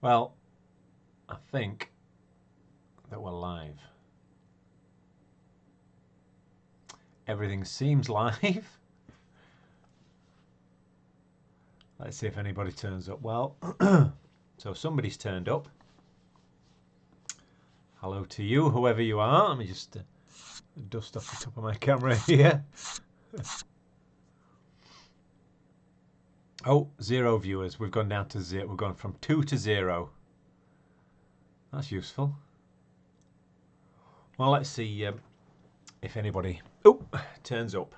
Well, I think that we're live. Everything seems live. Let's see if anybody turns up. Well, so somebody's turned up. Hello to you, whoever you are. Let me just dust off the top of my camera here. Oh, 0 viewers. We've gone down to 0. We've gone from 2 to 0. That's useful. Well, let's see if anybody turns up.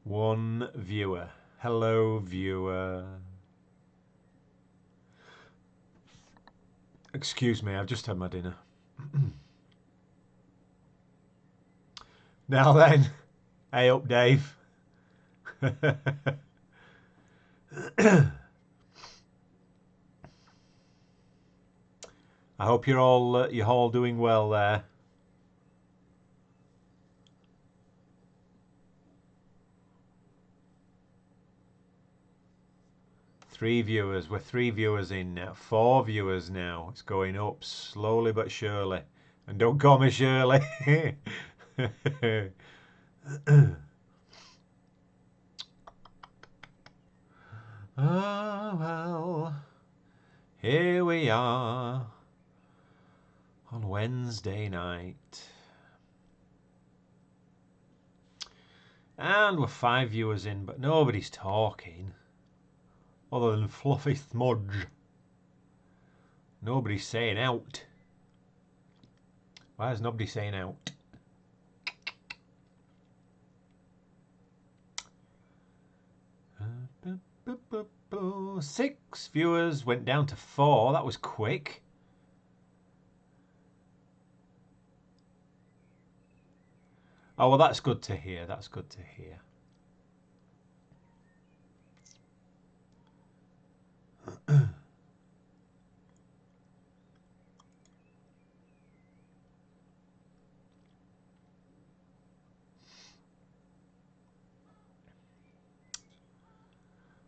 One viewer. Hello, viewer. Excuse me, I've just had my dinner. Now then, hey up, Dave. I hope you're all doing well there. Three viewers. We're 3 viewers in now. 4 viewers now. It's going up slowly but surely. And don't call me Shirley. Oh, well. Here we are on Wednesday night. And we're 5 viewers in, but nobody's talking. Other than Fluffy Smudge. Nobody's saying out. Why is nobody saying out? Six viewers went down to 4. That was quick. Oh, well, that's good to hear. That's good to hear.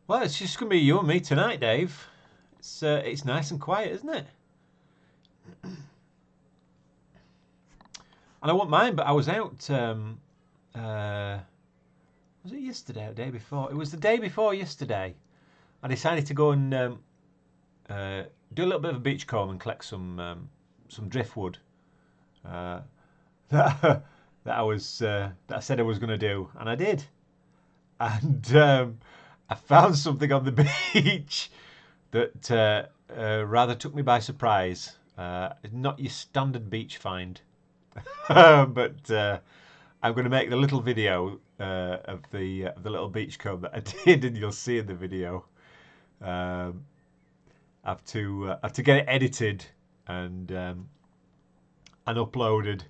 Well, it's just going to be you and me tonight, Dave. It's nice and quiet, isn't it? And I won't mind, but I was out, was it yesterday or the day before? It was the day before yesterday. I decided to go and do a little bit of a beach comb and collect some driftwood that I said I was going to do, and I did. And I found something on the beach that rather took me by surprise. Not your standard beach find, but I'm going to make the little video of the little beach comb that I did, and you'll see in the video. I have to get it edited and uploaded.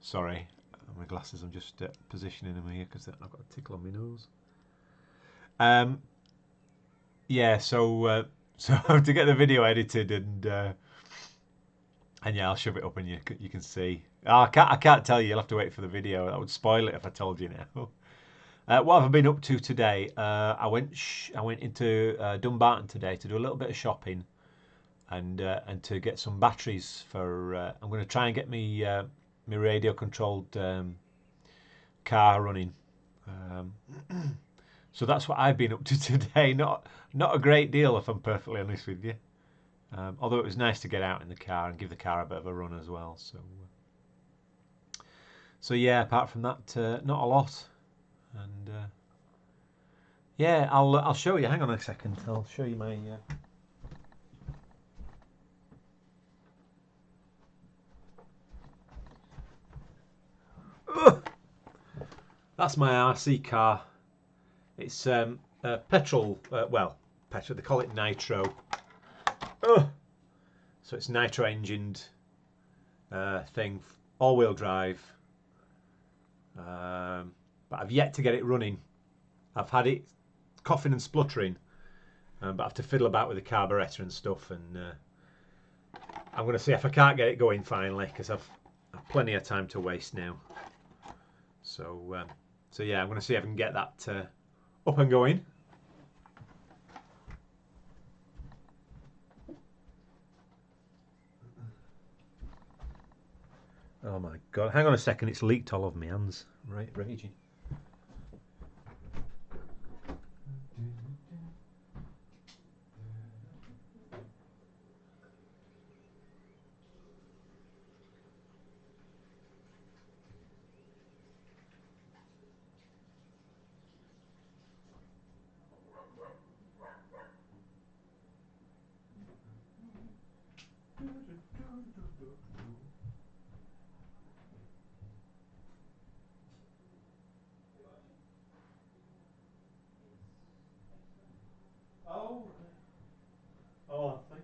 Sorry, my glasses. I'm just positioning them here because I've got a tickle on my nose. Yeah, so to get the video edited and yeah, I'll shove it up and you can see. Oh, I can't tell you. You'll have to wait for the video. That would spoil it if I told you now. What have I been up to today? I went into Dumbarton today to do a little bit of shopping and to get some batteries for. I'm going to try and get me my radio controlled car running. So that's what I've been up to today. Not a great deal, if I'm perfectly honest with you. Although it was nice to get out in the car and give the car a bit of a run as well. So yeah, apart from that, not a lot. And yeah, I'll show you. Hang on a second. I'll show you my. That's my RC car. It's petrol. Well, petrol. They call it nitro. So it's nitro engined thing, all-wheel drive. But I've yet to get it running. I've had it coughing and spluttering, but I have to fiddle about with the carburetor and stuff. And I'm going to see if I can't get it going finally, because I've plenty of time to waste now. So yeah, I'm going to see if I can get that Up and going. Oh my god! Hang on a second. It's leaked all over my hands. Right, raging. Oh, oh, thank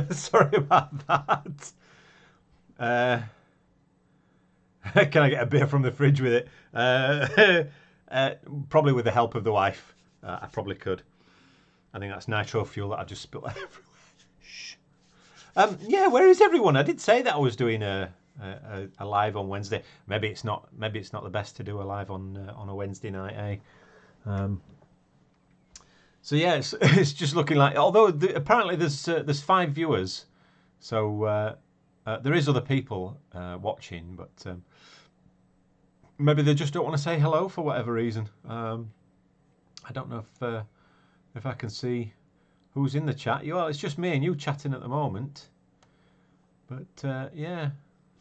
you. Sorry about that. Can I get a beer from the fridge with it? Probably with the help of the wife. I probably could. I think that's nitro fuel that I've just spilled everywhere. Shh. Yeah, where is everyone? I did say that I was doing a live on Wednesday. Maybe it's not. Maybe it's not the best to do a live on a Wednesday night, eh? So yeah, it's just looking like. Although apparently there's 5 viewers, so there is other people watching, but maybe they just don't want to say hello for whatever reason. I don't know if I can see who's in the chat. Well, it's just me and you chatting at the moment. But yeah,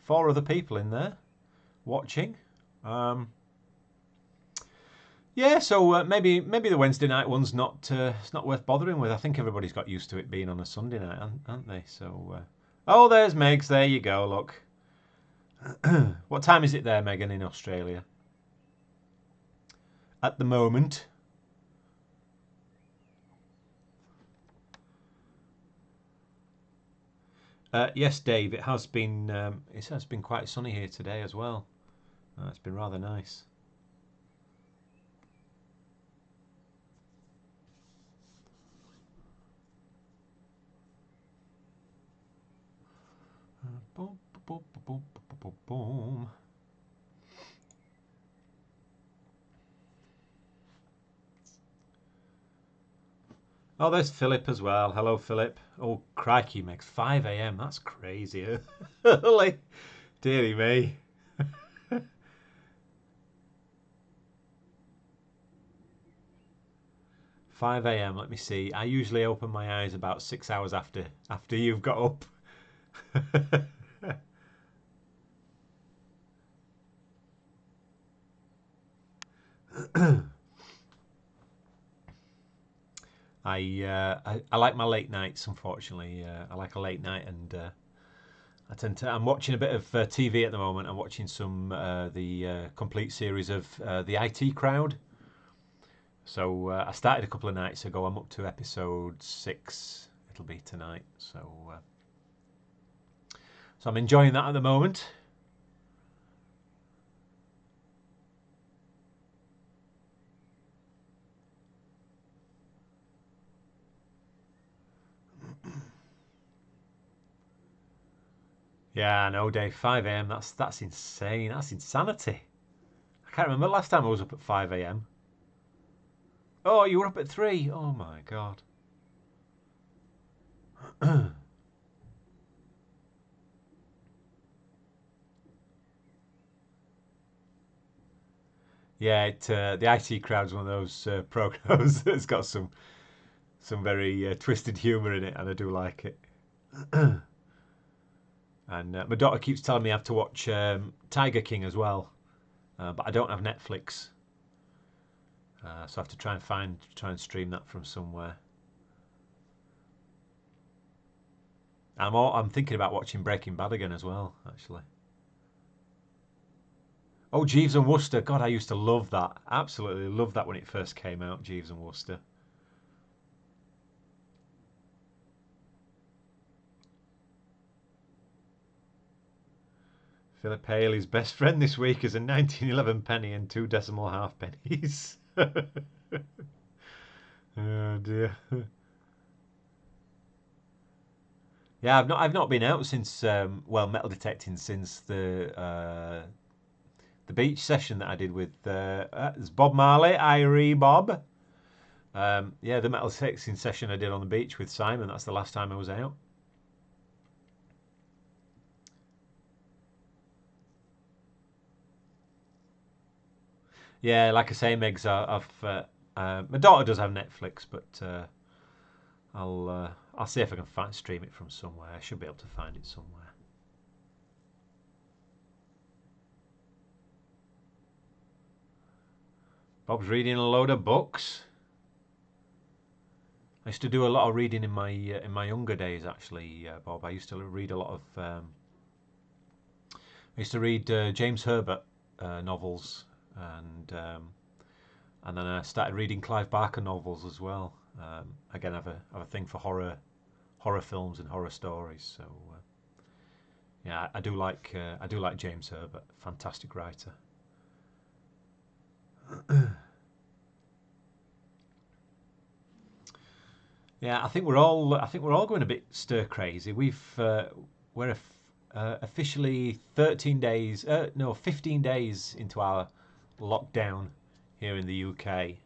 4 other people in there watching. Yeah, so maybe the Wednesday night one's not it's not worth bothering with. I think everybody's got used to it being on a Sunday night, aren't they? So oh, there's Megs. There you go. Look. What time is it there, Megan, in Australia? At the moment. Yes, Dave. It has been quite sunny here today as well. It's been rather nice. Boom, boom, boom, boom, boom. Oh, there's Philip as well. Hello, Philip. Oh, crikey, makes 5 a.m. That's crazy early. Deary me. 5 a.m. Let me see. I usually open my eyes about 6 hours after you've got up. I like my late nights. Unfortunately, I like a late night, and I'm watching a bit of TV at the moment. I'm watching some the complete series of the IT Crowd. So I started a couple of nights ago. I'm up to episode 6. It'll be tonight. So I'm enjoying that at the moment. Yeah, I know, Dave. 5 a.m. That's insane. That's insanity. I can't remember the last time I was up at 5 a.m. Oh, you were up at 3. Oh my god. Yeah, the IT Crowd's one of those programs that's got some very twisted humour in it, and I do like it. And my daughter keeps telling me I have to watch Tiger King as well, but I don't have Netflix, so I have to try and stream that from somewhere. I'm thinking about watching Breaking Bad again as well, actually. Oh, Jeeves and Wooster. God, I used to love that. Absolutely loved that when it first came out, Jeeves and Wooster. Philip Haley's best friend this week is a 1911 penny and 2 decimal half pennies. Oh dear. Yeah, I've not been out since metal detecting since the beach session that I did with it's Bob Marley, Irie Bob. Yeah, the metal detecting session I did on the beach with Simon. That's the last time I was out. Yeah, like I say, Megs, my daughter does have Netflix, but I'll see if I can stream it from somewhere. I should be able to find it somewhere. Bob's reading a load of books. I used to do a lot of reading in my younger days, actually, Bob. I used to read a lot of. I used to read James Herbert novels, and then I started reading Clive Barker novels as well. Again, I have a thing for horror films and horror stories. So yeah, I do like James Herbert, fantastic writer. Yeah, I think we're all going a bit stir crazy. We're officially 13 days, no, 15 days into our lockdown here in the UK.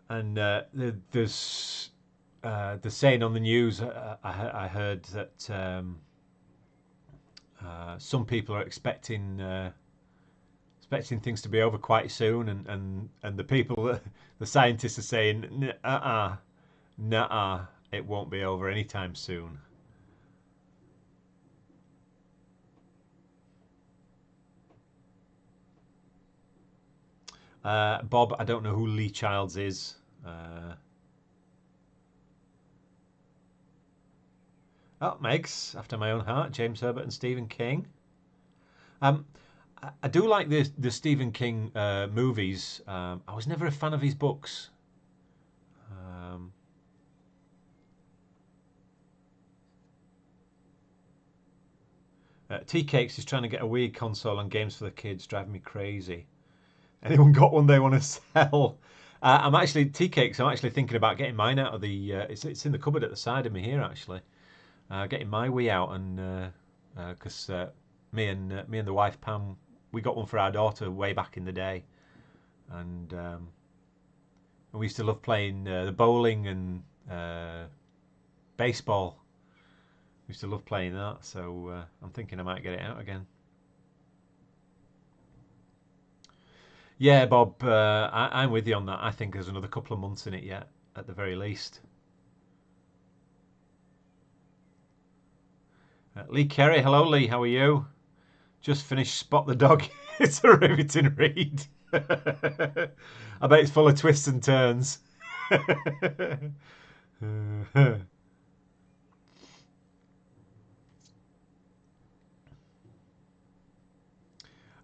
And there's the saying on the news. I heard that some people are expecting things to be over quite soon, and the people, the scientists are saying, nah, it won't be over anytime soon. Bob, I don't know who Lee Childs is. Oh, Megs, after my own heart, James Herbert and Stephen King. Um, I do like the Stephen King movies. I was never a fan of his books. Um, Tea Cakes is trying to get a weird console and games for the kids, driving me crazy. Anyone got one they want to sell? I'm actually Tea Cakes. I'm actually thinking about getting mine out of the. It's in the cupboard at the side of me here actually. Getting my Wii out and because me and the wife Pam, we got one for our daughter way back in the day, and we used to love playing the bowling and baseball. We used to love playing that, so I'm thinking I might get it out again. Yeah, Bob, I'm with you on that. I think there's another couple of months in it yet, at the very least. Lee Kerry, hello Lee, how are you? Just finished Spot the Dog. It's a riveting read. I bet it's full of twists and turns.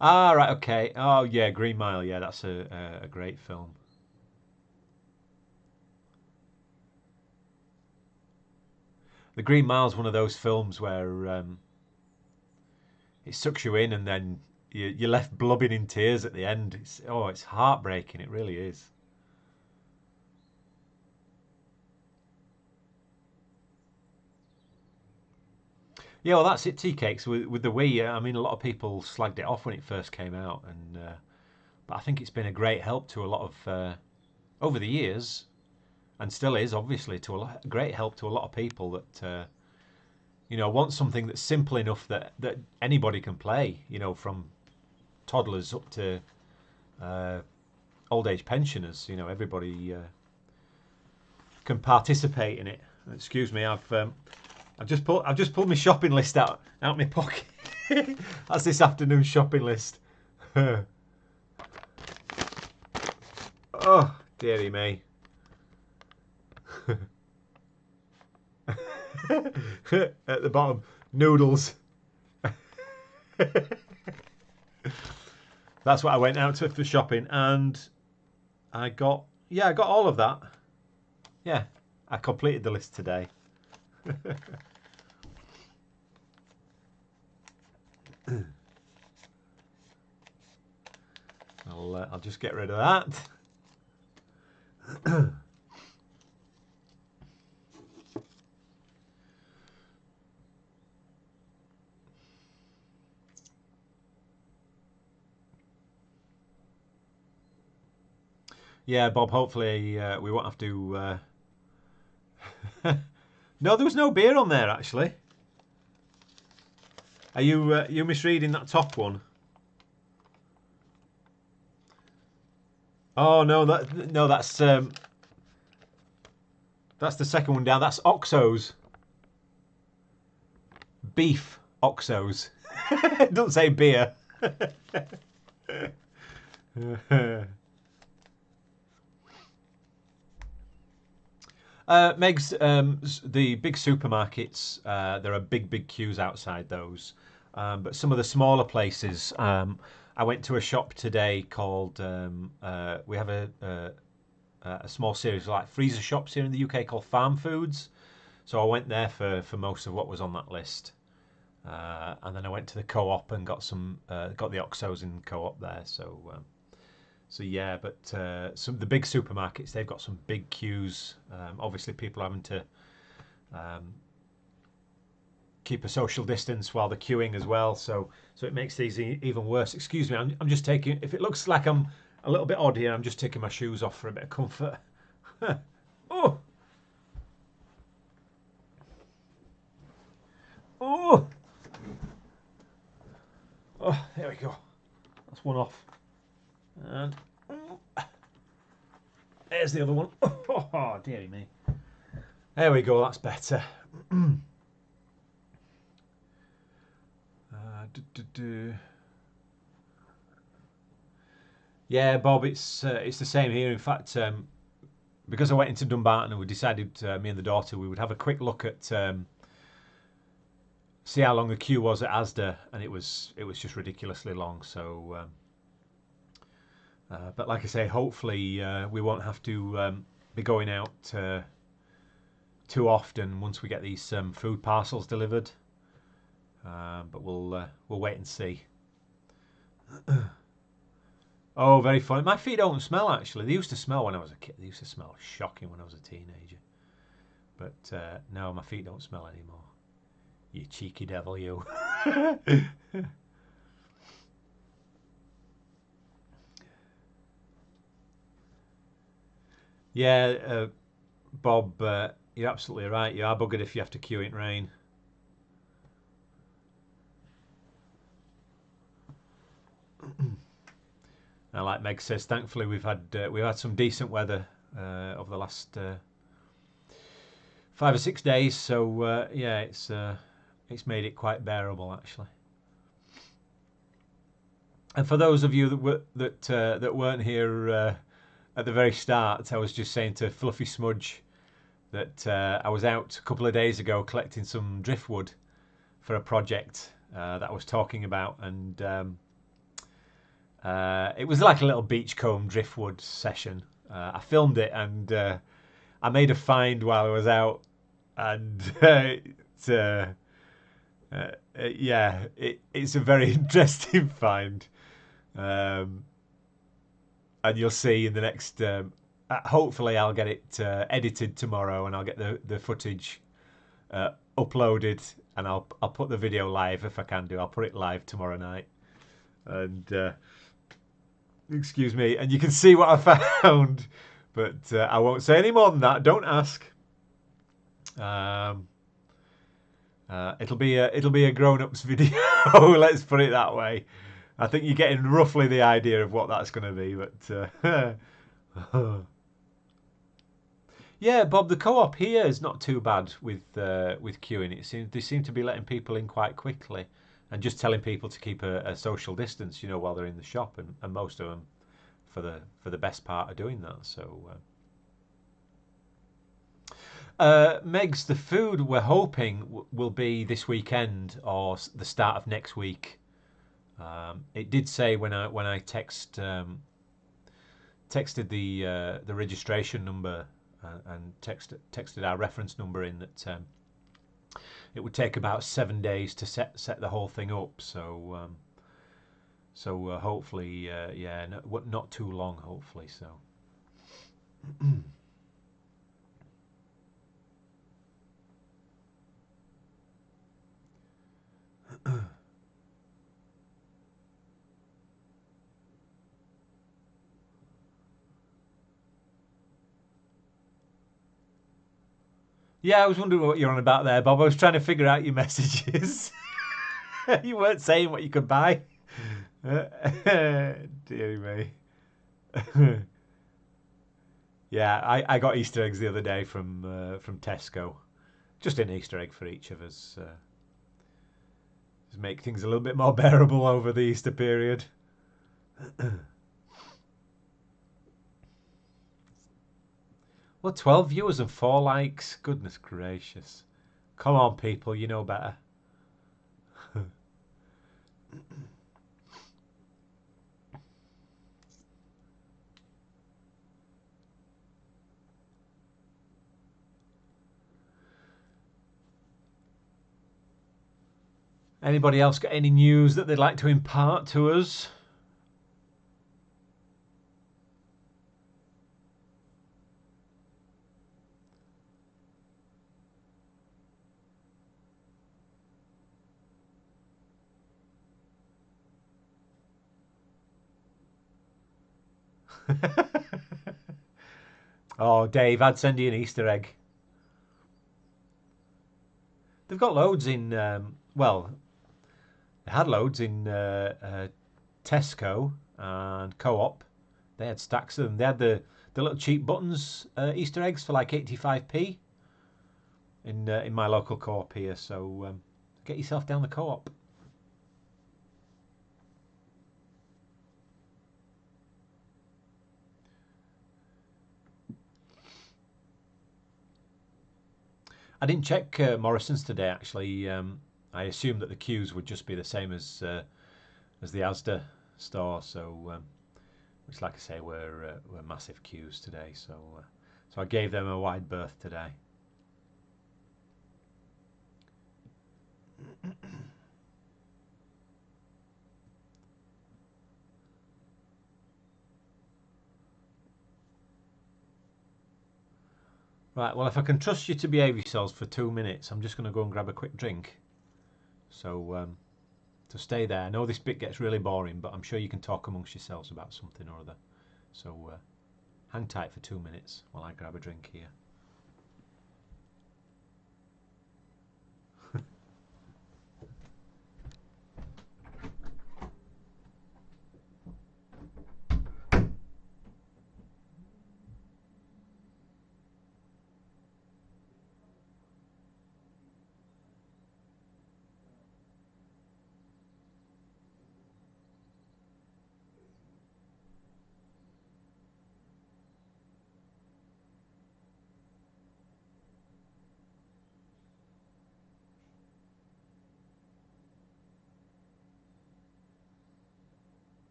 Ah, right, okay. Oh, yeah, Green Mile. Yeah, that's a great film. The Green Mile's one of those films where it sucks you in and then you're left blubbing in tears at the end. It's heartbreaking. It really is. Yeah, well, that's it. Tea cakes with the Wii. I mean, a lot of people slagged it off when it first came out, and but I think it's been a great help to a lot of over the years, and still is obviously to a great help to a lot of people that want something that's simple enough that anybody can play. From toddlers up to uh, old age pensioners. Everybody can participate in it. Excuse me, I've just pulled my shopping list out my pocket. That's this afternoon's shopping list. Oh, dearie me. At the bottom, noodles. That's what I went out to for shopping, and I got all of that. Yeah, I completed the list today. I'll just get rid of that. Yeah, Bob. Hopefully we won't have to. No, there was no beer on there actually. Are you misreading that top one? Oh no, that's the second one down. That's Oxo's beef. Oxo's. It doesn't say beer. Meg's, the big supermarkets, there are big queues outside those. But some of the smaller places, I went to a shop today called, we have a small series of like freezer shops here in the UK called Farm Foods. So I went there for most of what was on that list. And then I went to the co-op and got the Oxos in co-op there. So yeah, but the big supermarkets, they've got some big queues. Obviously, people are having to keep a social distance while they're queuing as well. So it makes these even worse. Excuse me, I'm just taking. If it looks like I'm a little bit odd here, I'm just taking my shoes off for a bit of comfort. Oh, oh, oh! There we go. That's one off, and there's the other one. Oh, dearie me. There we go, that's better. Yeah, Bob, it's the same here. In fact, because I went into Dumbarton and we decided, me and the daughter, we would have a quick look at see how long the queue was at Asda, and it was just ridiculously long. So, but like I say, hopefully we won't have to be going out too often once we get these food parcels delivered. But we'll wait and see. Oh, very funny. My feet don't smell actually. They used to smell when I was a kid. They used to smell shocking when I was a teenager. But now my feet don't smell anymore. You cheeky devil, you. Yeah, Bob, you're absolutely right. You are buggered if you have to queue in rain. Now, like Meg says, thankfully we've had some decent weather over the last 5 or 6 days. So yeah, it's made it quite bearable actually. And for those of you that weren't here at the very start, I was just saying to Fluffy Smudge that I was out a couple of days ago collecting some driftwood for a project that I was talking about, and it was like a little beachcomb driftwood session. I filmed it, and I made a find while I was out, and yeah, it's a very interesting find, and you'll see in the next. Hopefully, I'll get it edited tomorrow, and I'll get the footage uploaded, and I'll put the video live if I can do. I'll put it live tomorrow night, and excuse me, and you can see what I found, but I won't say any more than that. Don't ask. It'll be a grown-ups video. Let's put it that way. I think you're getting roughly the idea of what that's going to be, but yeah, Bob, the co-op here is not too bad with queuing. They seem to be letting people in quite quickly, and just telling people to keep a social distance, while they're in the shop, and most of them, for the best part, are doing that. So, Megs, the food we're hoping will be this weekend or the start of next week. It did say when I texted the registration number and texted our reference number in that it would take about 7 days to set the whole thing up. So hopefully, yeah, not too long. Hopefully, so. Yeah, I was wondering what you're on about there, Bob. I was trying to figure out your messages. You weren't saying what you could buy. Dear me. Yeah, I got Easter eggs the other day from Tesco. Just an Easter egg for each of us. Just make things a little bit more bearable over the Easter period. Well, 12 viewers and 4 likes. Goodness gracious. Come on, people, you know better. Anybody else got any news that they'd like to impart to us? Oh, Dave, I'd send you an Easter egg. They've got loads in, well, they had loads in Tesco and Co-op. They had stacks of them. They had the little cheap buttons Easter eggs for like 85p in my local Co-op here. So get yourself down the Co-op. I didn't check Morrison's today actually. I assumed that the queues would just be the same as the Asda store. So which, like I say, were massive queues today. So I gave them a wide berth today. Right, well, if I can trust you to behave yourselves for 2 minutes, I'm just going to go and grab a quick drink. So stay there. I know this bit gets really boring, but I'm sure you can talk amongst yourselves about something or other. So hang tight for 2 minutes while I grab a drink here.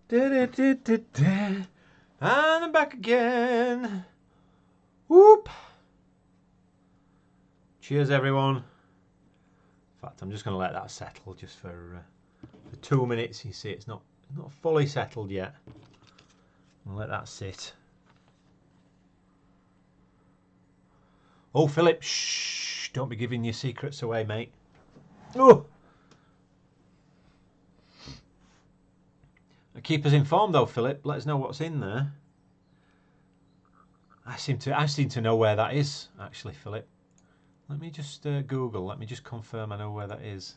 And I'm back again. Whoop. Cheers, everyone. In fact, I'm just going to let that settle just for 2 minutes. You see, it's not fully settled yet. I'll let that sit. Oh, Philip, shh! Don't be giving your secrets away, mate. Oh. Keep us informed, though, Philip. Let us know what's in there. I seem to know where that is, actually, Philip. Let me just Google. Let me just confirm I know where that is.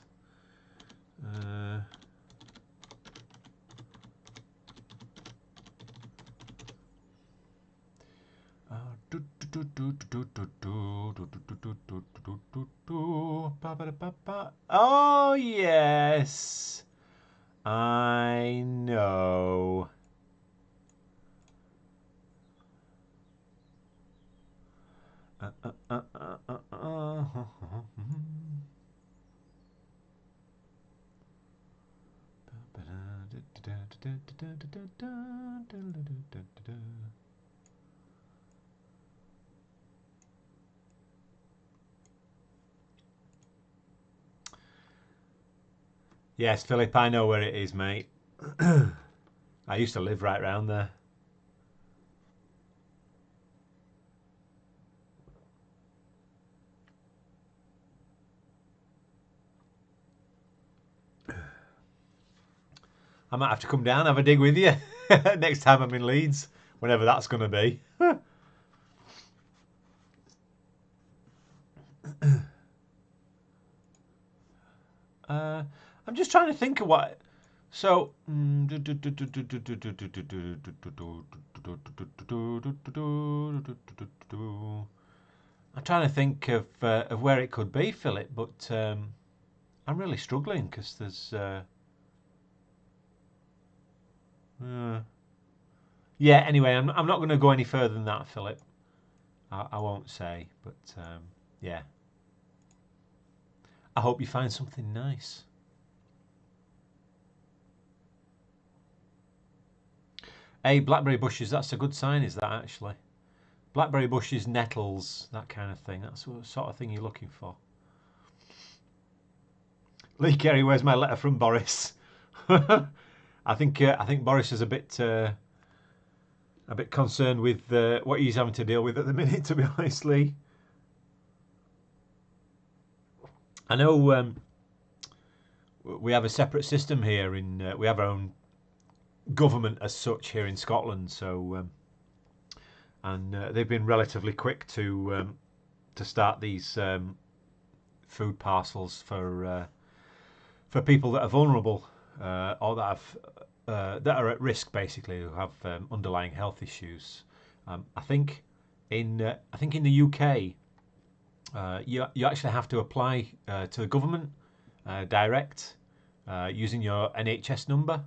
Oh, yes. I know. Yes, Philip, I know where it is, mate. I used to live right round there. I might have to come down, have a dig with you next time I'm in Leeds, whenever that's going to be. I'm just trying to think of what. So, I'm trying to think of where it could be, Philip, but I'm really struggling because there's. Yeah. Anyway, I'm not going to go any further than that, Philip. I won't say, but yeah. I hope you find something nice. Hey, blackberry bushes, that's a good sign, is that actually? Blackberry bushes, nettles, that kind of thing. That's the sort of thing you're looking for. Lee Carey, where's my letter from Boris? I think Boris is a bit concerned with what he's having to deal with at the minute, to be honest, Lee. I know we have a separate system here we have our own government as such here in Scotland, so and they've been relatively quick to start these food parcels for people that are vulnerable or that are at risk, basically, who have underlying health issues. I think in the UK, you actually have to apply to the government direct using your NHS number.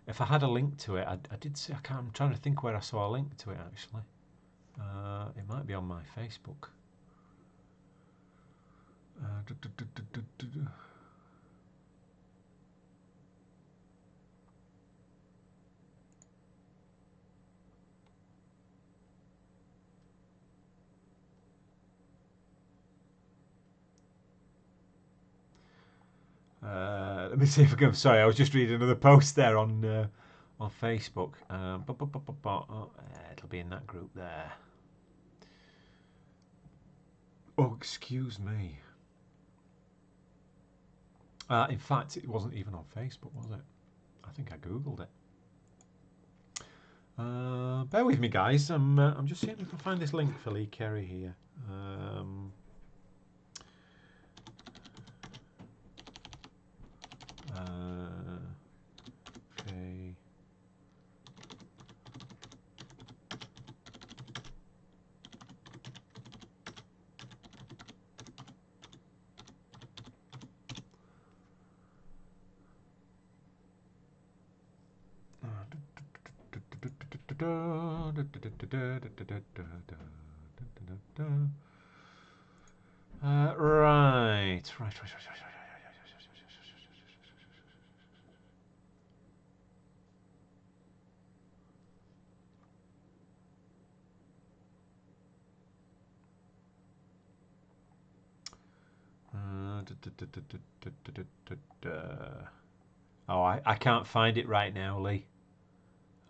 If I had a link to it, I did see. I'm trying to think where I saw a link to it actually. It might be on my Facebook. Let me see if I can. Sorry, I was just reading another post there on Facebook. It'll be in that group there. Oh, excuse me. In fact, it wasn't even on Facebook, was it? I think I googled it. Bear with me, guys. I'm just seeing if I can find this link for Lee Carey here. Okay. Right. Oh, I can't find it right now, Lee.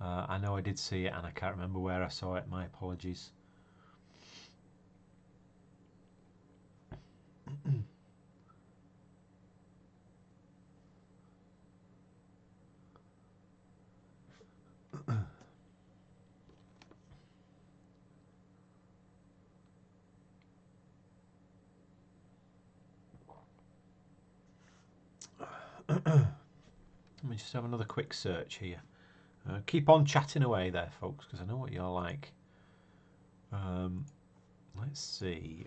I know I did see it and I can't remember where I saw it. My apologies. Let me just have another quick search here. Keep on chatting away there, folks, because I know what you're like. Let's see.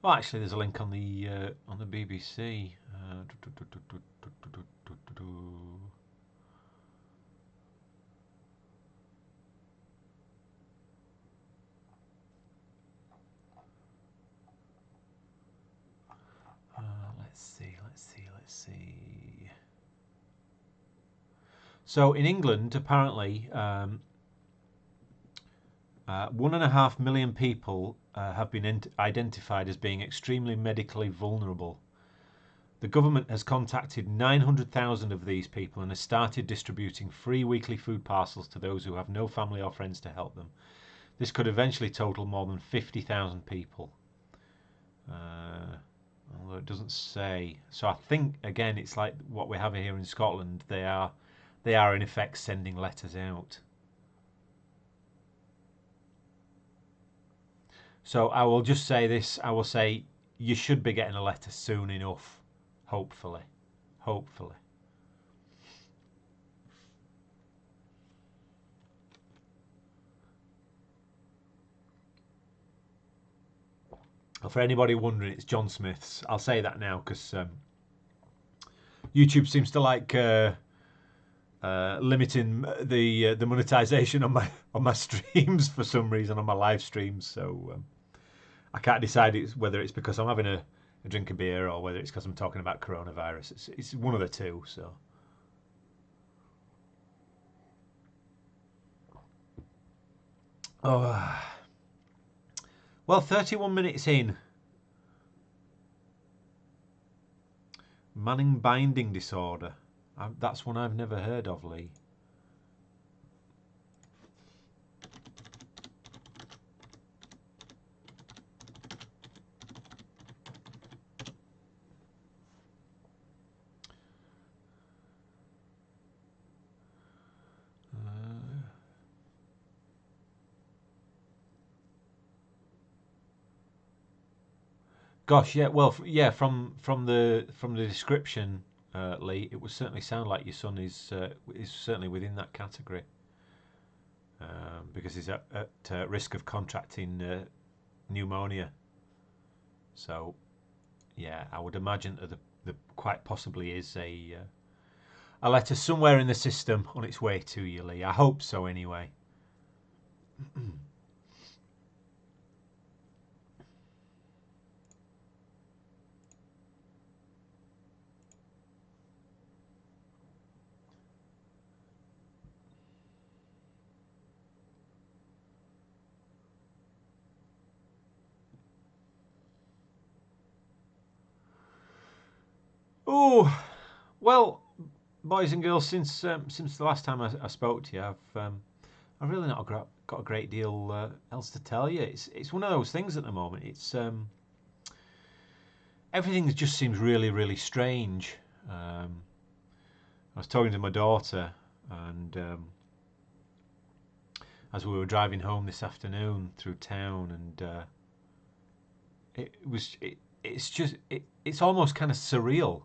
Oh, actually, there's a link on the BBC. Let's see. So in England, apparently, 1.5 million people have been identified as being extremely medically vulnerable. The government has contacted 900,000 of these people and has started distributing free weekly food parcels to those who have no family or friends to help them. This could eventually total more than 50,000 people. Although it doesn't say. So I think, again, it's like what we have here in Scotland. They are in effect sending letters out. So I will just say this. I will say you should be getting a letter soon enough. Hopefully. Hopefully. For anybody wondering, it's John Smith's. I'll say that now because YouTube seems to like limiting the monetization on my streams for some reason, on my live streams. So I can't decide whether it's because I'm having a drink of beer or whether it's because I'm talking about coronavirus. It's one of the two. So. Oh. Well, 31 minutes in. Manning binding disorder. That's one I've never heard of, Lee. Gosh, yeah. Well, yeah. From the description, Lee, it would certainly sound like your son is certainly within that category, because he's at risk of contracting pneumonia. So, yeah, I would imagine that there quite possibly is a letter somewhere in the system on its way to you, Lee. I hope so, anyway. Oh, well, boys and girls, since the last time I spoke to you, I've really not got a great deal else to tell you. It's one of those things at the moment. It's everything just seems really, really strange. I was talking to my daughter, and as we were driving home this afternoon through town, and it's almost kind of surreal.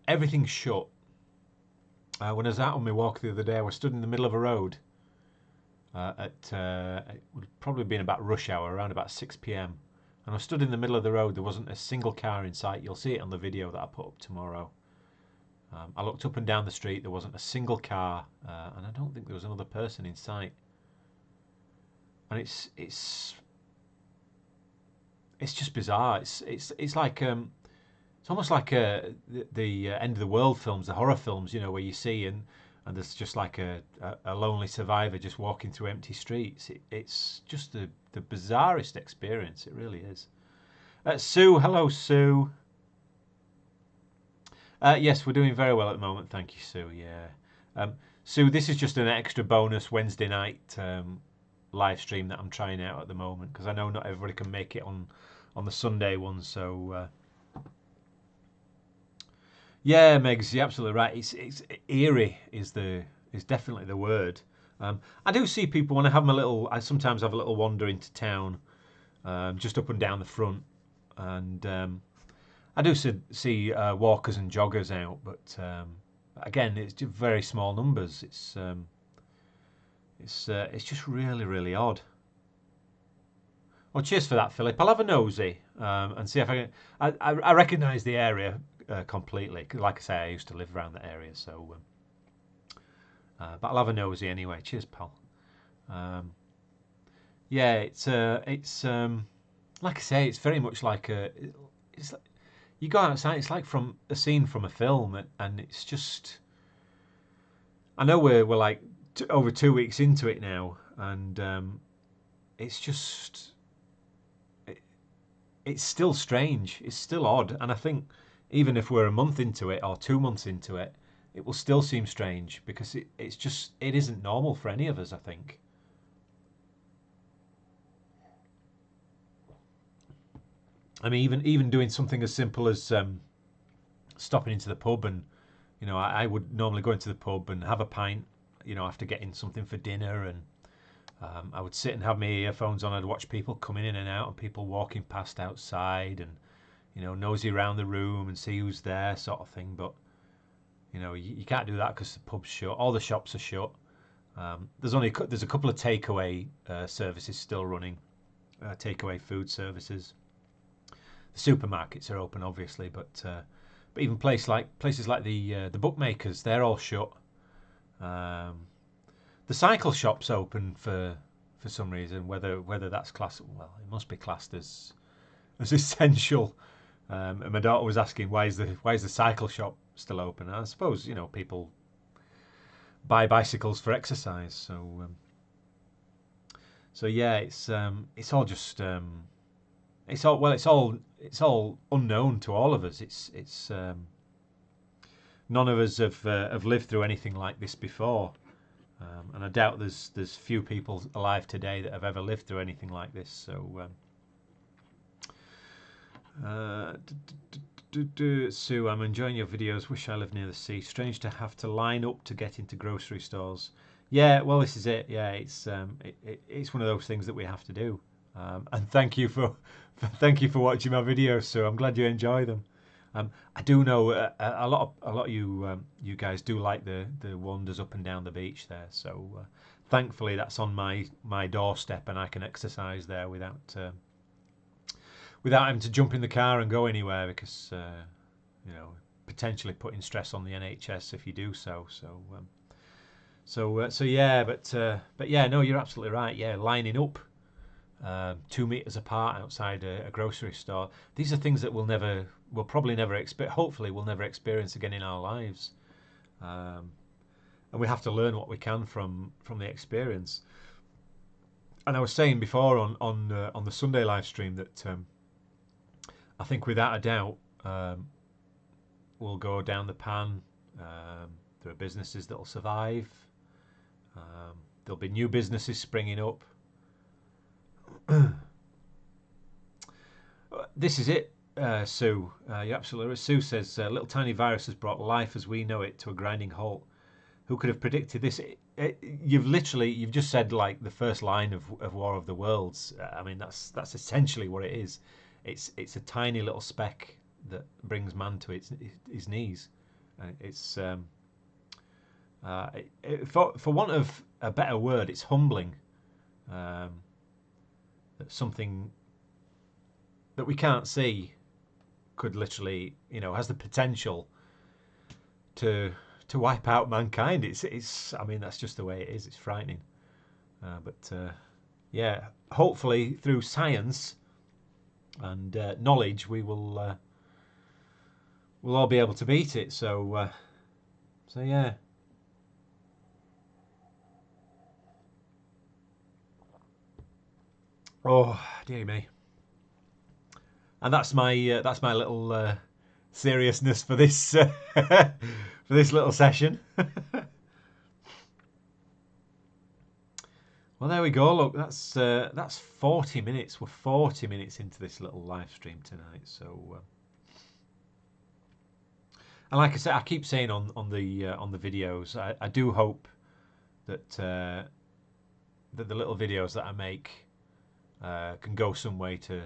Everything's shut. When I was out on my walk the other day, I was stood in the middle of a road it would probably been about rush hour, around about 6 p.m. And I stood in the middle of the road. There wasn't a single car in sight. You'll see it on the video that I put up tomorrow. I looked up and down the street. There wasn't a single car, and I don't think there was another person in sight. And it's just bizarre. It's like it's almost like the end of the world films, the horror films, you know, where you see and there's just like a lonely survivor just walking through empty streets. It's just the bizarrest experience. It really is. Sue, hello, Sue. Yes, we're doing very well at the moment. Thank you, Sue. Yeah. Sue, this is just an extra bonus Wednesday night live stream that I'm trying out at the moment because I know not everybody can make it on the Sunday one. So yeah, Megs, you're absolutely right. It's eerie is the is definitely the word. I do see people when I have my little. I sometimes have a little wander into town, just up and down the front, and I do see walkers and joggers out, but again, it's just very small numbers. It's just really, really odd. Well, cheers for that, Philip. I'll have a nosy and see if I can. I recognise the area completely. 'Cause like I say, I used to live around that area, so. But I'll have a nosy anyway. Cheers, pal. Yeah, it's like I say, it's very much like it's like, you go outside. It's like from a scene from a film, and it's just. I know we're like over 2 weeks into it now, and it's just it's still strange. It's still odd, and I think even if we're a month into it or 2 months into it, it will still seem strange because it isn't normal for any of us. I think. I mean, even doing something as simple as stopping into the pub, and I would normally go into the pub and have a pint, after getting something for dinner, and I would sit and have my earphones on. I'd watch people coming in and out, and people walking past outside, and nosy around the room and see who's there, sort of thing. But you can't do that because the pub's shut, all the shops are shut. There's a couple of takeaway services still running, takeaway food services. The supermarkets are open, obviously, but even places like the bookmakers, they're all shut. The cycle shop's open for some reason. Whether that's classed, well, it must be classed as essential. And my daughter was asking why is the cycle shop still open? And I suppose people buy bicycles for exercise. So yeah, it's all just. It's all unknown to all of us. It's none of us have lived through anything like this before, and I doubt there's few people alive today that have ever lived through anything like this. So, Sue, I'm enjoying your videos. Wish I lived near the sea. Strange to have to line up to get into grocery stores. Yeah, well, this is it. Yeah, it's one of those things that we have to do. And thank you for watching my videos. So I'm glad you enjoy them. I do know a lot of you guys do like the wanders up and down the beach there. So thankfully that's on my doorstep, and I can exercise there without having to jump in the car and go anywhere, because potentially putting stress on the NHS if you do so. So yeah, but yeah, no, you're absolutely right. Yeah, lining up 2 meters apart outside a grocery store. These are things that we'll probably never experience. Hopefully, we'll never experience again in our lives, and we have to learn what we can from the experience. And I was saying before on the Sunday live stream that I think without a doubt we'll go down the pan. There are businesses that will survive. There'll be new businesses springing up. This is it, Sue. You're absolutely right. Sue says, little tiny virus has brought life as we know it to a grinding halt. Who could have predicted this? You've just said like the first line of War of the Worlds. I mean, that's essentially what it is. It's a tiny little speck that brings man to his knees. It's for want of a better word, it's humbling. That something that we can't see could literally, has the potential to wipe out mankind. It's. I mean, that's just the way it is. It's frightening. But yeah, hopefully through science and knowledge, we'll all be able to beat it. So yeah. Oh, dear me. And that's my little seriousness for this for this little session. Well, there we go. Look, that's 40 minutes. We're 40 minutes into this little live stream tonight. So, and like I said, I keep saying on the videos, I do hope that that the little videos that I make can go some way to,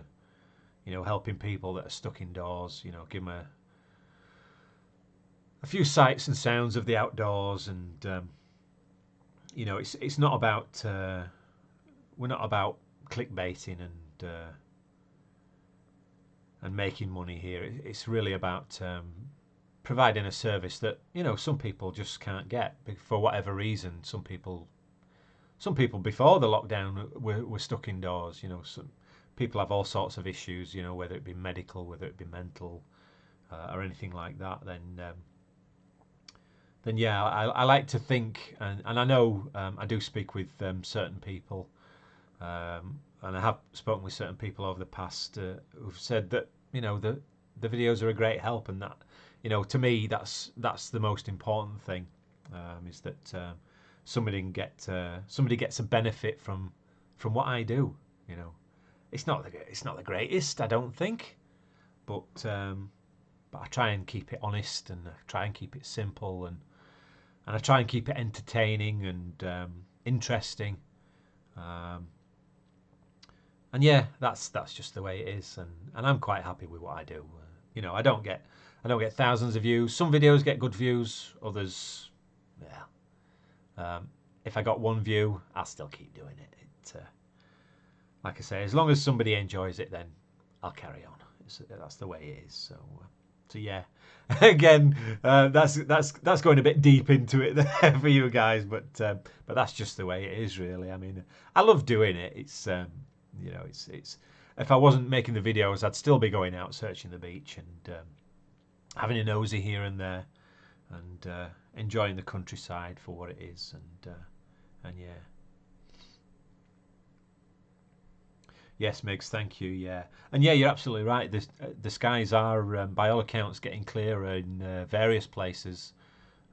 you know, helping people that are stuck indoors. You know, give them a few sights and sounds of the outdoors, and you know, it's not about we're not about clickbaiting and making money here. It's really about providing a service that, you know, some people just can't get for whatever reason. Some people before the lockdown were stuck indoors. You know, some people have all sorts of issues. You know, whether it be medical, whether it be mental, or anything like that. Then yeah, I like to think, and I know I do speak with certain people, and I have spoken with certain people over the past who've said that, you know, the videos are a great help, and that, you know, to me that's the most important thing, is that somebody gets a benefit from what I do. You know, it's not the greatest, I don't think, but I try and keep it honest, and I try and keep it simple, and I try and keep it entertaining and interesting. And yeah, that's just the way it is, and I'm quite happy with what I do. You know, I don't get thousands of views. Some videos get good views, others, yeah. If I got one view, I'll still keep doing it. Like I say, as long as somebody enjoys it, then I'll carry on. That's the way it is. So yeah. Again, that's going a bit deep into it there for you guys, but that's just the way it is, really. I mean, I love doing it. It's you know, it's if I wasn't making the videos, I'd still be going out searching the beach and having a nosy here and there, and enjoying the countryside for what it is, and yeah. Yes, Migs, thank you. Yeah, and yeah, you're absolutely right. The skies are, by all accounts, getting clearer in various places,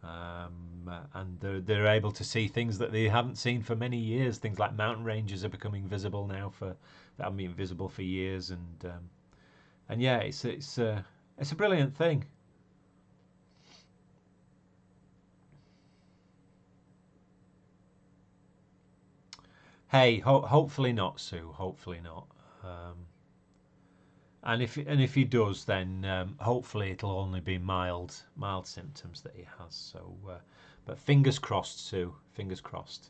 and they're able to see things that they haven't seen for many years. Things like mountain ranges are becoming visible now that haven't been visible for years, and yeah, it's a brilliant thing. Hey, hopefully not, Sue. Hopefully not. Um, and if he does, then hopefully it'll only be mild symptoms that he has. So, but fingers crossed, Sue. Fingers crossed.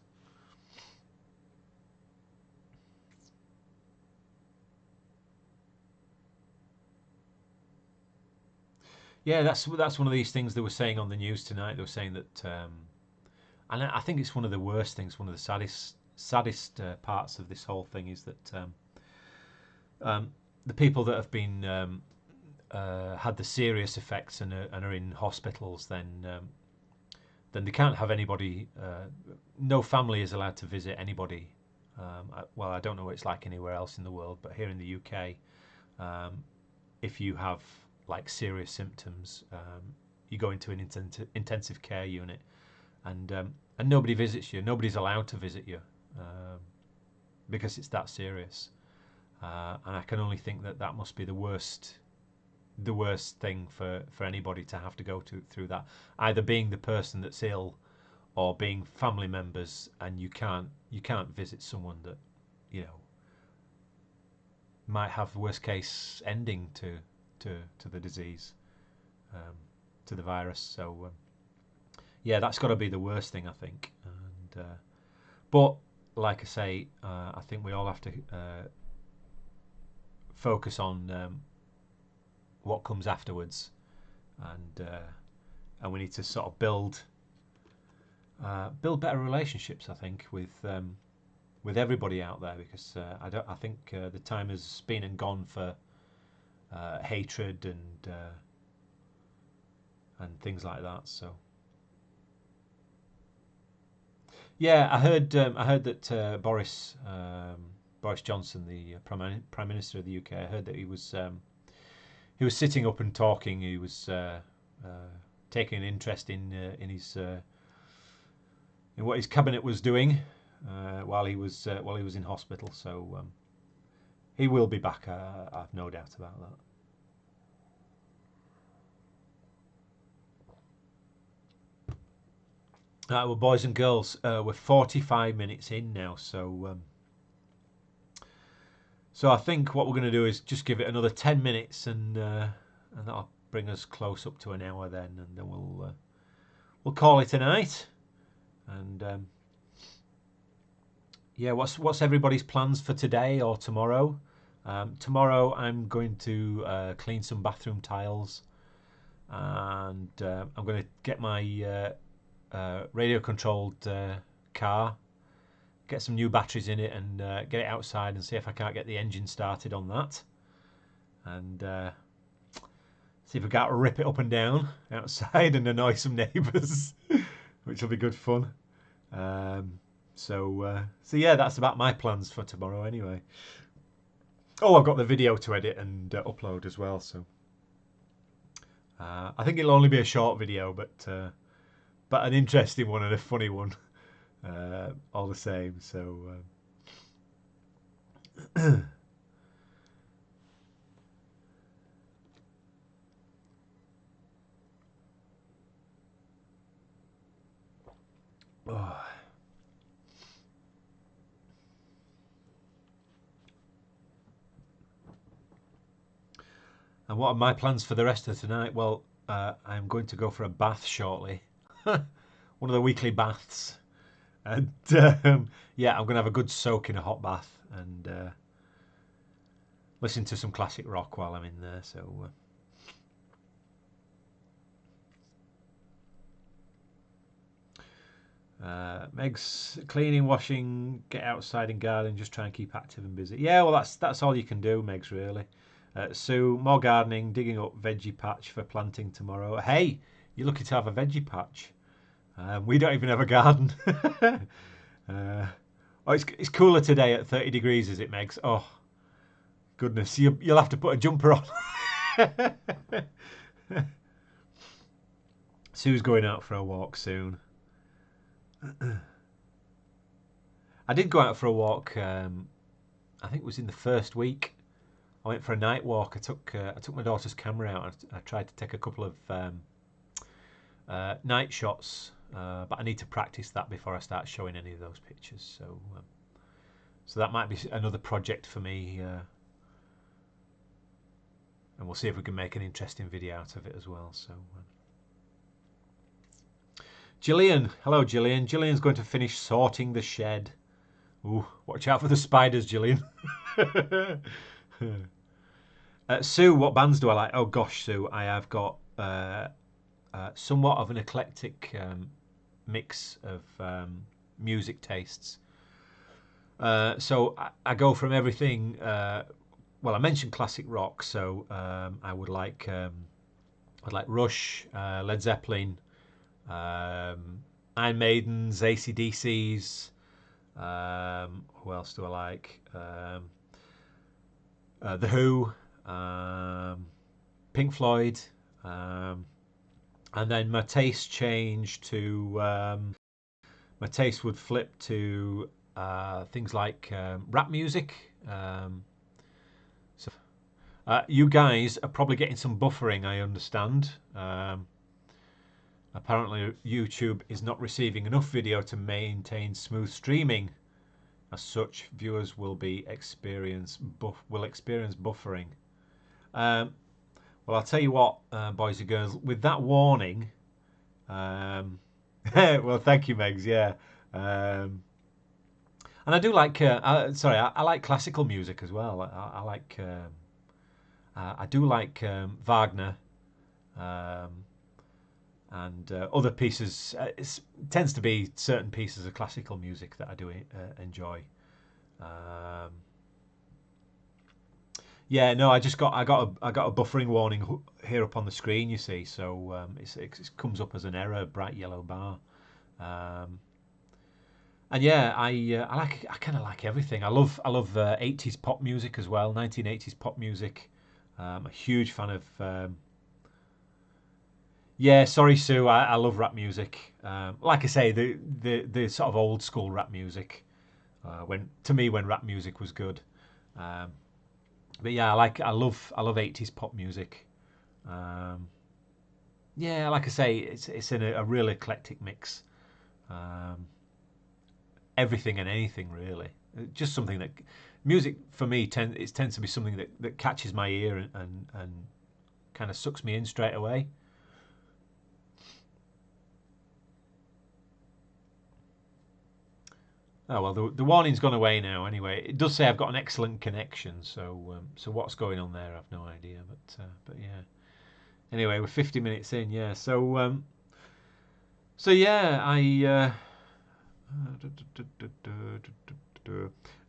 Yeah, that's one of these things they were saying on the news tonight. They were saying that, and I think it's one of the worst things. One of the saddest parts of this whole thing is that the people that have been had the serious effects and are in hospitals, then they can't have anybody. No family is allowed to visit anybody. Well, I don't know what it's like anywhere else in the world, but here in the UK, if you have like serious symptoms, you go into an intensive care unit, and nobody visits you. Nobody's allowed to visit you because it's that serious. And I can only think that must be the worst thing for anybody to have to go through that, either being the person that's ill or being family members, and you can't visit someone that, you know, might have worst case ending to the disease, to the virus. So yeah, that's got to be the worst thing, I think. And but like I say, I think we all have to focus on what comes afterwards, and we need to sort of build better relationships, I think, with everybody out there, because I think the time has been and gone for hatred and things like that. So yeah, I heard that Boris Johnson, the Prime Minister of the UK, I heard that he was sitting up and talking. He was taking an interest in his in what his cabinet was doing while he was in hospital. So he will be back. I've no doubt about that. Well, boys and girls, we're 45 minutes in now, so I think what we're going to do is just give it another 10 minutes, and that'll bring us close up to an hour then, and then we'll call it a night. And yeah, what's everybody's plans for today or tomorrow? Tomorrow I'm going to clean some bathroom tiles, and I'm going to get my radio-controlled car, get some new batteries in it, and get it outside and see if I can't get the engine started on that, and see if we can't rip it up and down outside and annoy some neighbours, which will be good fun. So yeah, that's about my plans for tomorrow anyway. Oh, I've got the video to edit and upload as well, so I think it'll only be a short video, but an interesting one and a funny one, all the same. So oh. And what are my plans for the rest of tonight? Well, I'm going to go for a bath shortly. One of the weekly baths. And yeah, I'm going to have a good soak in a hot bath and listen to some classic rock while I'm in there. So Meg's cleaning, washing, get outside and garden, just try and keep active and busy. Yeah, well, that's all you can do, Meg's, really. Sue, more gardening, digging up veggie patch for planting tomorrow. Hey, you're lucky to have a veggie patch. We don't even have a garden. Oh, it's cooler today at 30 degrees, is it, Megs? Oh, goodness, you'll have to put a jumper on. Sue's going out for a walk soon. I did go out for a walk. I think it was in the first week. I went for a night walk. I took my daughter's camera out. I tried to take a couple of night shots, but I need to practice that before I start showing any of those pictures. So that might be another project for me, and we'll see if we can make an interesting video out of it as well. So. Gillian, hello Gillian. Gillian's going to finish sorting the shed. Ooh, watch out for the spiders, Gillian. Sue, what bands do I like? Oh gosh, Sue, I have got somewhat of an eclectic mix of music tastes. So I go from everything. Well, I mentioned classic rock, so I would like I'd like Rush, Led Zeppelin, Iron Maidens, AC/DCs. Who else do I like? The Who, Pink Floyd, and then my taste changed to my taste would flip to things like rap music. You guys are probably getting some buffering, I understand. Apparently YouTube is not receiving enough video to maintain smooth streaming. As such, viewers will experience buffering. Well, I'll tell you what, boys and girls, with that warning, well, thank you, Megs, yeah. And I do like, I like classical music as well. I like, I do like Wagner. And other pieces, it tends to be certain pieces of classical music that I do enjoy. Yeah, no, I got a buffering warning here up on the screen. You see, so it comes up as an error, bright yellow bar. And yeah, I kind of like everything. I love 80s pop music as well, 1980s pop music. I'm a huge fan of. Yeah, sorry, Sue. I love rap music. Like I say, the sort of old school rap music. When rap music was good. But yeah, I love 80s pop music. Yeah, like I say, it's in a real eclectic mix. everything and anything really. Just something that music for me tends to be something that catches my ear and kind of sucks me in straight away. Oh well, the warning's gone away now. Anyway, it does say I've got an excellent connection. So what's going on there? I've no idea. But yeah. Anyway, we're 50 minutes in. Yeah. So yeah,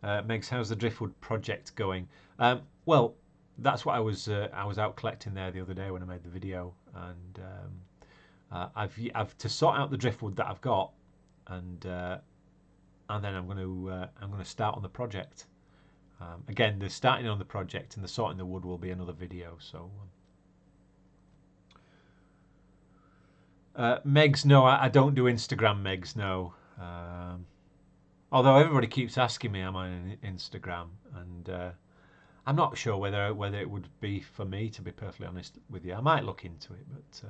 Megs, how's the Driftwood project going? Well, that's what I was out collecting there the other day when I made the video, and I've to sort out the driftwood that I've got, and then I'm going to start on the project. Again, the starting on the project and the sorting the wood will be another video. So, Megs, no, I don't do Instagram. Megs, no. Although everybody keeps asking me, am I on Instagram? And I'm not sure whether it would be for me, to be perfectly honest with you. I might look into it, but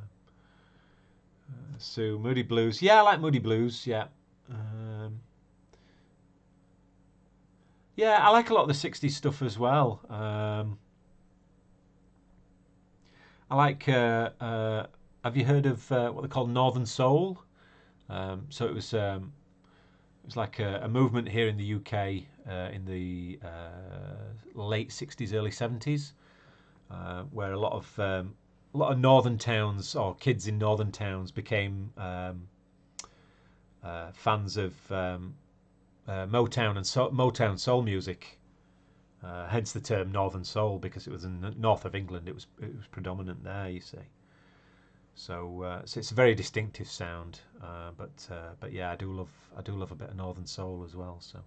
so Moody Blues, yeah, I like Moody Blues, yeah. Yeah, I like a lot of the 60s stuff as well. I like. Have you heard of what they call Northern Soul? So it was like a movement here in the UK in the late 60s, early 70s, where a lot of northern towns or kids in northern towns became fans of Motown and Motown soul music. Hence the term Northern Soul, because it was in the north of England. It was predominant there. You see. So it's a very distinctive sound, but yeah, I do love a bit of Northern Soul as well. So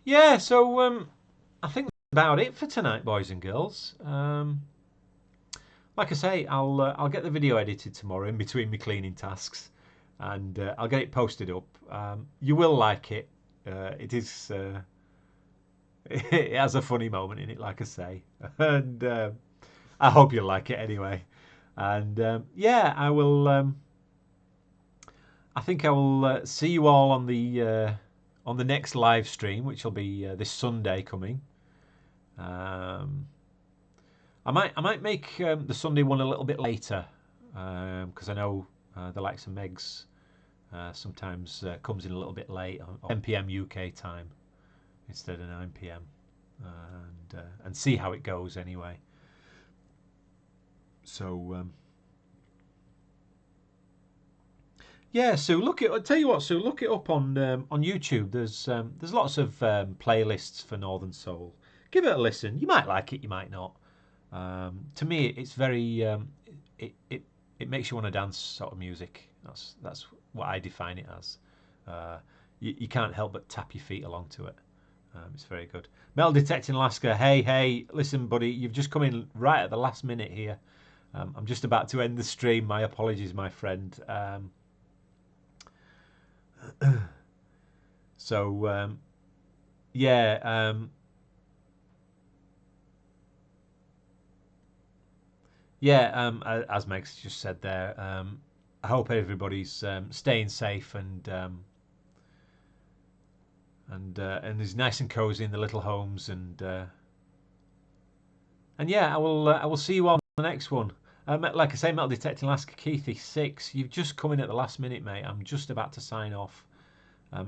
yeah, so I think that's about it for tonight, boys and girls. Like I say, I'll get the video edited tomorrow in between my cleaning tasks, and I'll get it posted up. You will like it. It is. It has a funny moment in it, like I say, and I hope you'll like it anyway. And yeah, I will. I think I will see you all on the next live stream, which will be this Sunday coming. I might make the Sunday one a little bit later, because I know the likes of Megs sometimes comes in a little bit late, on 10 p.m. UK time instead of 9 p.m. And see how it goes anyway. So yeah, so I'll tell you what, so look it up on YouTube. There's lots of playlists for Northern Soul. Give it a listen. You might like it, you might not. To me, it's very it makes you want to dance sort of music. That's what I define it as. You can't help but tap your feet along to it. It's very good. Metal Detecting Alaska. Hey, listen, buddy, you've just come in right at the last minute here. I'm just about to end the stream. My apologies, my friend. So yeah. Yeah, as Meg's just said there, I hope everybody's staying safe and is nice and cozy in the little homes, and yeah, I will see you on the next one. Like I say, Metal Detecting Alaska, Keithy 6. You've just come in at the last minute, mate. I'm just about to sign off,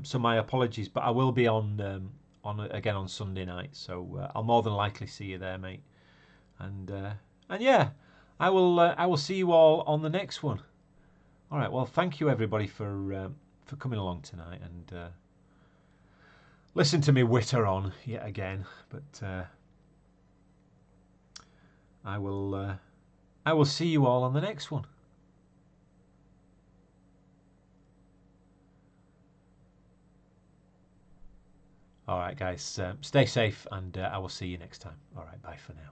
so my apologies, but I will be on again on Sunday night, so I'll more than likely see you there, mate. And yeah, I will see you all on the next one. All right. Well, thank you everybody for coming along tonight and listen to me witter on yet again. But I will see you all on the next one. All right, guys. Stay safe, and I will see you next time. All right. Bye for now.